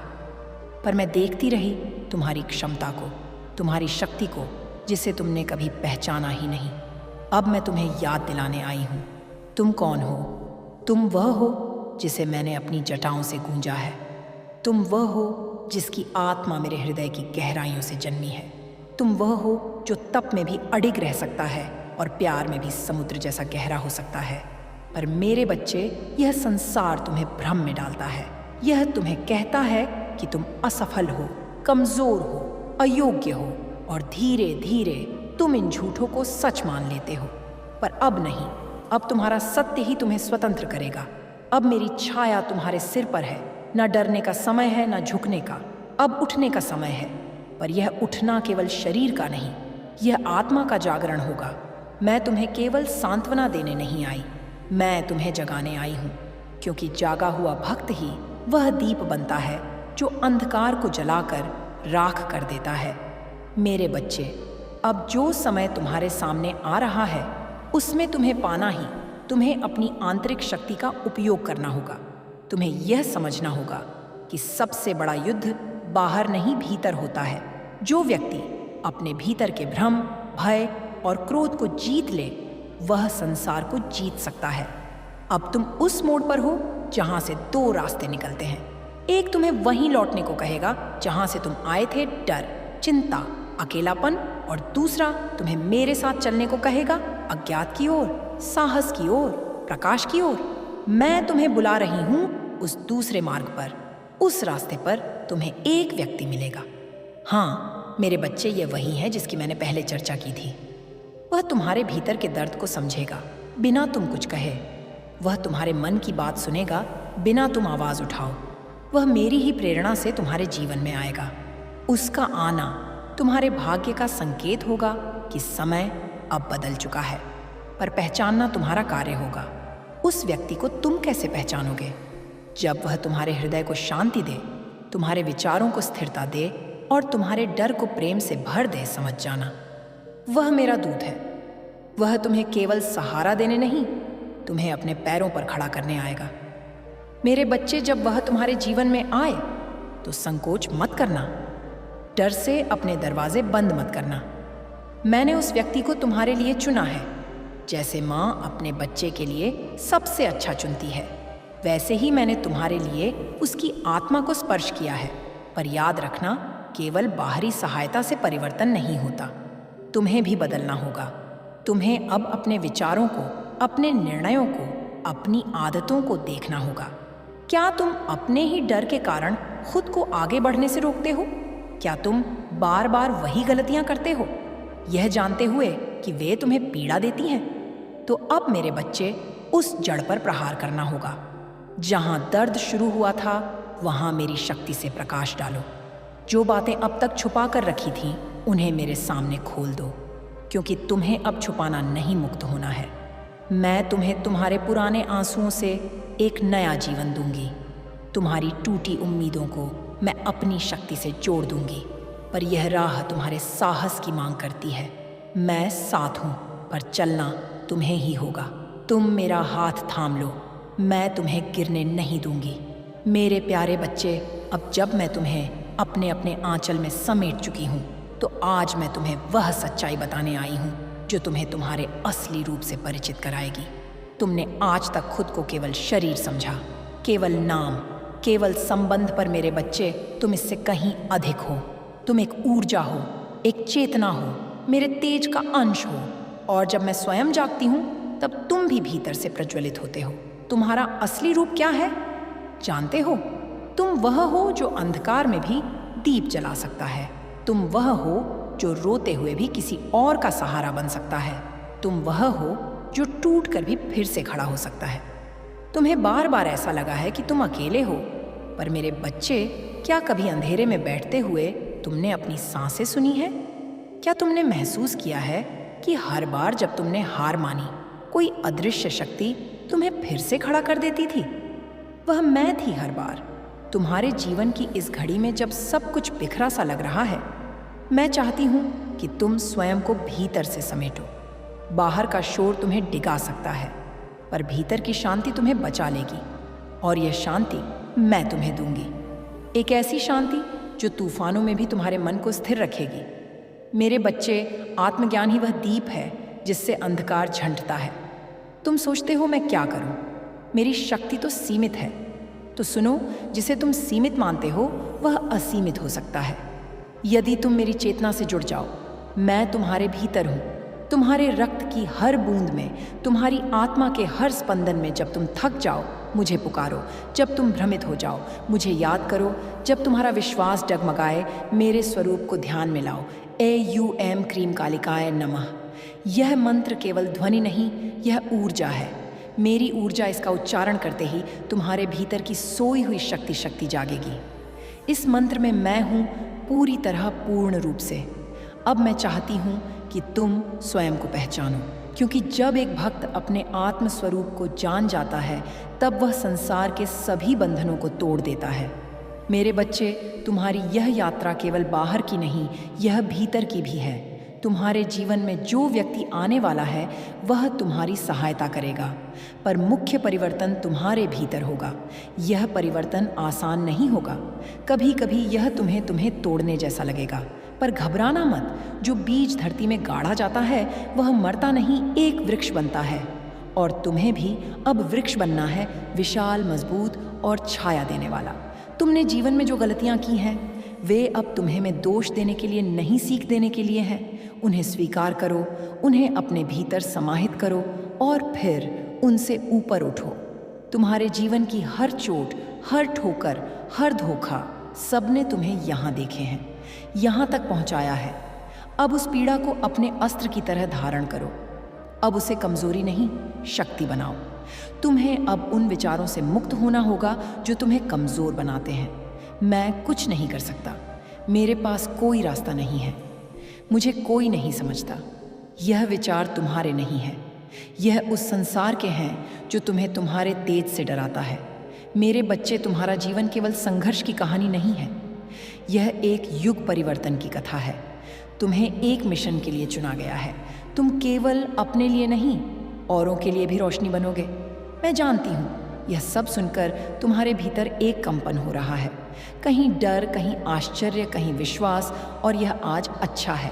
S1: पर मैं देखती रही तुम्हारी क्षमता को, तुम्हारी शक्ति को, जिसे तुमने कभी पहचाना ही नहीं। अब मैं तुम्हें याद दिलाने आई हूँ, तुम कौन हो। तुम वह हो जिसे मैंने अपनी जटाओं से गूंजा है। तुम वह हो जिसकी आत्मा मेरे हृदय की गहराइयों से जन्मी है। तुम वह हो जो तप में भी अडिग रह सकता है और प्यार में भी समुद्र जैसा गहरा हो सकता है। पर मेरे बच्चे, यह संसार तुम्हें भ्रम में डालता है। यह तुम्हें कहता है कि तुम असफल हो, कमजोर हो, अयोग्य हो, और धीरे धीरे तुम इन झूठों को सच मान लेते हो। पर अब नहीं, अब तुम्हारा सत्य ही तुम्हें स्वतंत्र करेगा। अब मेरी छाया तुम्हारे सिर पर है। न डरने का समय है, न झुकने का। अब उठने का समय है। पर यह उठना केवल शरीर का नहीं, यह आत्मा का जागरण होगा। मैं तुम्हें केवल सांत्वना देने नहीं आई, मैं तुम्हें जगाने आई हूँ, क्योंकि जागा हुआ भक्त ही वह दीप बनता है जो अंधकार को जलाकर राख कर देता है। मेरे बच्चे, अब जो समय तुम्हारे सामने आ रहा है उसमें तुम्हें पाना ही, तुम्हें अपनी आंतरिक शक्ति का उपयोग करना होगा। तुम्हें यह समझना होगा कि सबसे बड़ा युद्ध बाहर नहीं, भीतर होता है। जो व्यक्ति अपने भीतर के भ्रम, भय और क्रोध को जीत ले, वह संसार को जीत सकता है। अब तुम उस मोड़ पर हो जहां से दो रास्ते निकलते हैं। एक तुम्हें वहीं लौटने को कहेगा जहां से तुम आए थे, डर, चिंता, अकेलापन, और दूसरा तुम्हें मेरे साथ चलने को कहेगा, अज्ञात की ओर, साहस की ओर, प्रकाश की ओर। मैं तुम्हें बुला रही हूं उस दूसरे मार्ग पर। उस रास्ते पर तुम्हें एक व्यक्ति मिलेगा। हाँ मेरे बच्चे, ये वही है जिसकी मैंने पहले चर्चा की थी। वह तुम्हारे भीतर के दर्द को समझेगा बिना तुम कुछ कहे। वह तुम्हारे मन की बात सुनेगा बिना तुम आवाज उठाओ। वह मेरी ही प्रेरणा से तुम्हारे जीवन में आएगा। उसका आना तुम्हारे भाग्य का संकेत होगा कि समय अब बदल चुका है। पर पहचानना तुम्हारा कार्य होगा। उस व्यक्ति को तुम कैसे पहचानोगे? जब वह तुम्हारे हृदय को शांति दे, तुम्हारे विचारों को स्थिरता दे और तुम्हारे डर को प्रेम से भर दे। समझ जाना, वह मेरा दूत है। वह तुम्हें केवल सहारा देने नहीं, तुम्हें अपने पैरों पर खड़ा करने आएगा। मेरे बच्चे, जब वह तुम्हारे जीवन में आए तो संकोच मत करना, डर से अपने दरवाजे बंद मत करना। मैंने उस व्यक्ति को तुम्हारे लिए चुना है। जैसे माँ अपने बच्चे के लिए सबसे अच्छा चुनती है, वैसे ही मैंने तुम्हारे लिए उसकी आत्मा को स्पर्श किया है। पर याद रखना, केवल बाहरी सहायता से परिवर्तन नहीं होता, तुम्हें भी बदलना होगा। तुम्हें अब अपने विचारों को, अपने निर्णयों को, अपनी आदतों को देखना होगा। क्या तुम अपने ही डर के कारण खुद को आगे बढ़ने से रोकते हो? क्या तुम बार बार वही गलतियां करते हो, यह जानते हुए कि वे तुम्हें पीड़ा देती हैं? तो अब मेरे बच्चे, उस जड़ पर प्रहार करना होगा। जहां दर्द शुरू हुआ था वहां मेरी शक्ति से प्रकाश डालो। जो बातें अब तक छुपा कर रखी थीं, उन्हें मेरे सामने खोल दो, क्योंकि तुम्हें अब छुपाना नहीं, मुक्त होना है। मैं तुम्हें तुम्हारे पुराने आंसुओं से एक नया जीवन दूंगी। तुम्हारी टूटी उम्मीदों को मैं अपनी शक्ति से जोड़ दूंगी। पर यह राह तुम्हारे साहस की मांग करती है। मैं साथ हूं, पर चलना तुम्हें ही होगा। तुम मेरा हाथ थाम लो, मैं तुम्हें गिरने नहीं दूंगी। मेरे प्यारे बच्चे, अब जब मैं तुम्हें अपने अपने आंचल में समेट चुकी हूँ, तो आज मैं तुम्हें वह सच्चाई बताने आई हूँ जो तुम्हें तुम्हारे असली रूप से परिचित कराएगी। तुमने आज तक खुद को केवल शरीर समझा, केवल नाम, केवल संबंध। पर मेरे बच्चे, तुम इससे कहीं अधिक हो। तुम एक ऊर्जा हो, एक चेतना हो, मेरे तेज का अंश हो। और जब मैं स्वयं जागती हूँ, तब तुम भी भीतर से प्रज्वलित होते हो। तुम्हारा असली रूप क्या है जानते हो? तुम वह हो जो अंधकार में भी दीप जला सकता है। तुम वह हो जो रोते हुए भी किसी और का सहारा बन सकता है। तुम वह हो जो टूट कर भी फिर से खड़ा हो सकता है। तुम्हें बार बार ऐसा लगा है कि तुम अकेले हो, पर मेरे बच्चे, क्या कभी अंधेरे में बैठते हुए तुमने अपनी सांसें सुनी है? क्या तुमने महसूस किया है कि हर बार जब तुमने हार मानी, कोई अदृश्य शक्ति तुम्हें फिर से खड़ा कर देती थी। वह मैं थी हर बार। तुम्हारे जीवन की इस घड़ी में जब सब कुछ बिखरा सा लग रहा है, मैं चाहती हूँ कि तुम स्वयं को भीतर से समेटो। बाहर का शोर तुम्हें डिगा सकता है, पर भीतर की शांति तुम्हें बचा लेगी, और यह शांति मैं तुम्हें दूंगी। एक ऐसी शांति जो तूफानों में भी तुम्हारे मन को स्थिर रखेगी। मेरे बच्चे, आत्मज्ञान ही वह दीप है जिससे अंधकार झंडता है। तुम सोचते हो मैं क्या करूं? मेरी शक्ति तो सीमित है। तो सुनो, जिसे तुम सीमित मानते हो वह असीमित हो सकता है यदि तुम मेरी चेतना से जुड़ जाओ। मैं तुम्हारे भीतर हूँ, तुम्हारे रक्त की हर बूंद में, तुम्हारी आत्मा के हर स्पंदन में। जब तुम थक जाओ मुझे पुकारो, जब तुम भ्रमित हो जाओ मुझे याद करो, जब तुम्हारा विश्वास डगमगाए मेरे स्वरूप को ध्यान में लाओ। AUM क्रीम कालिकाय नमः। यह मंत्र केवल ध्वनि नहीं, यह ऊर्जा है। मेरी ऊर्जा, इसका उच्चारण करते ही तुम्हारे भीतर की सोई हुई शक्ति जागेगी। इस मंत्र में मैं हूँ पूरी तरह, पूर्ण रूप से। अब मैं चाहती हूँ कि तुम स्वयं को पहचानो, क्योंकि जब एक भक्त अपने आत्म स्वरूप को जान जाता है तब वह संसार के सभी बंधनों को तोड़ देता है। मेरे बच्चे, तुम्हारी यह यात्रा केवल बाहर की नहीं, यह भीतर की भी है। तुम्हारे जीवन में जो व्यक्ति आने वाला है वह तुम्हारी सहायता करेगा, पर मुख्य परिवर्तन तुम्हारे भीतर होगा। यह परिवर्तन आसान नहीं होगा। कभी कभी यह तुम्हें तोड़ने जैसा लगेगा, पर घबराना मत। जो बीज धरती में गाड़ा जाता है वह मरता नहीं, एक वृक्ष बनता है। और तुम्हें भी अब वृक्ष बनना है, विशाल, मजबूत और छाया देने वाला। तुमने जीवन में जो गलतियां की हैं वे अब तुम्हें में दोष देने के लिए नहीं, सीख देने के लिए हैं। उन्हें स्वीकार करो, उन्हें अपने भीतर समाहित करो और फिर उनसे ऊपर उठो। तुम्हारे जीवन की हर चोट, हर ठोकर, हर धोखा, सबने तुम्हें यहाँ देखे हैं, यहाँ तक पहुँचाया है। अब उस पीड़ा को अपने अस्त्र की तरह धारण करो। अब उसे कमजोरी नहीं, शक्ति बनाओ। तुम्हें अब उन विचारों से मुक्त होना होगा जो तुम्हें कमजोर बनाते हैं। मैं कुछ नहीं कर सकता, मेरे पास कोई रास्ता नहीं है, मुझे कोई नहीं समझता। यह विचार तुम्हारे नहीं है, यह उस संसार के हैं जो तुम्हें तुम्हारे तेज से डराता है। मेरे बच्चे, तुम्हारा जीवन केवल संघर्ष की कहानी नहीं है, यह एक युग परिवर्तन की कथा है। तुम्हें एक मिशन के लिए चुना गया है। तुम केवल अपने लिए नहीं, औरों के लिए भी रोशनी बनोगे। मैं जानती हूँ यह सब सुनकर तुम्हारे भीतर एक कंपन हो रहा है, कहीं डर, कहीं आश्चर्य, कहीं विश्वास। और यह आज अच्छा है,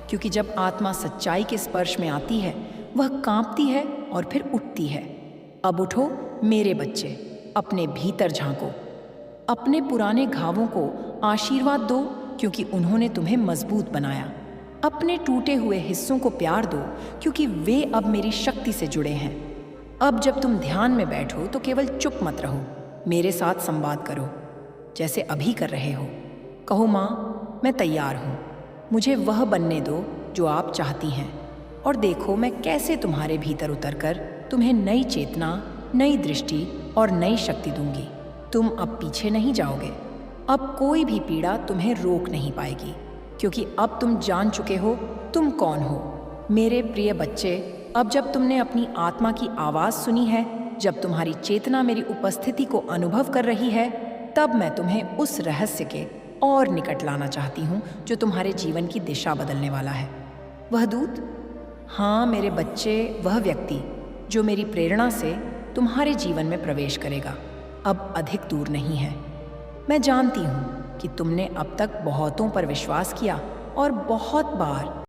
S1: क्योंकि जब आत्मा सच्चाई के स्पर्श में आती है वह कांपती है और फिर उठती है। अब उठो मेरे बच्चे, अपने भीतर झांको, अपने पुराने घावों को आशीर्वाद दो, क्योंकि उन्होंने तुम्हें मजबूत बनाया। अपने टूटे हुए हिस्सों को प्यार दो, क्योंकि वे अब मेरी शक्ति से जुड़े हैं। अब जब तुम ध्यान में बैठो तो केवल चुप मत रहो, मेरे साथ संवाद करो, जैसे अभी कर रहे हो। कहो, माँ मैं तैयार हूँ, मुझे वह बनने दो जो आप चाहती हैं। और देखो मैं कैसे तुम्हारे भीतर उतरकर तुम्हें नई चेतना, नई दृष्टि और नई शक्ति दूंगी। तुम अब पीछे नहीं जाओगे। अब कोई भी पीड़ा तुम्हें रोक नहीं पाएगी, क्योंकि अब तुम जान चुके हो तुम कौन हो। मेरे प्रिय बच्चे, अब जब तुमने अपनी आत्मा की आवाज़ सुनी है, जब तुम्हारी चेतना मेरी उपस्थिति को अनुभव कर रही है, तब मैं तुम्हें उस रहस्य के और निकट लाना चाहती हूँ जो तुम्हारे जीवन की दिशा बदलने वाला है। वह दूत, हाँ मेरे बच्चे, वह व्यक्ति जो मेरी प्रेरणा से तुम्हारे जीवन में प्रवेश करेगा, अब अधिक दूर नहीं है। मैं जानती हूँ कि तुमने अब तक बहुतों पर विश्वास किया और बहुत बार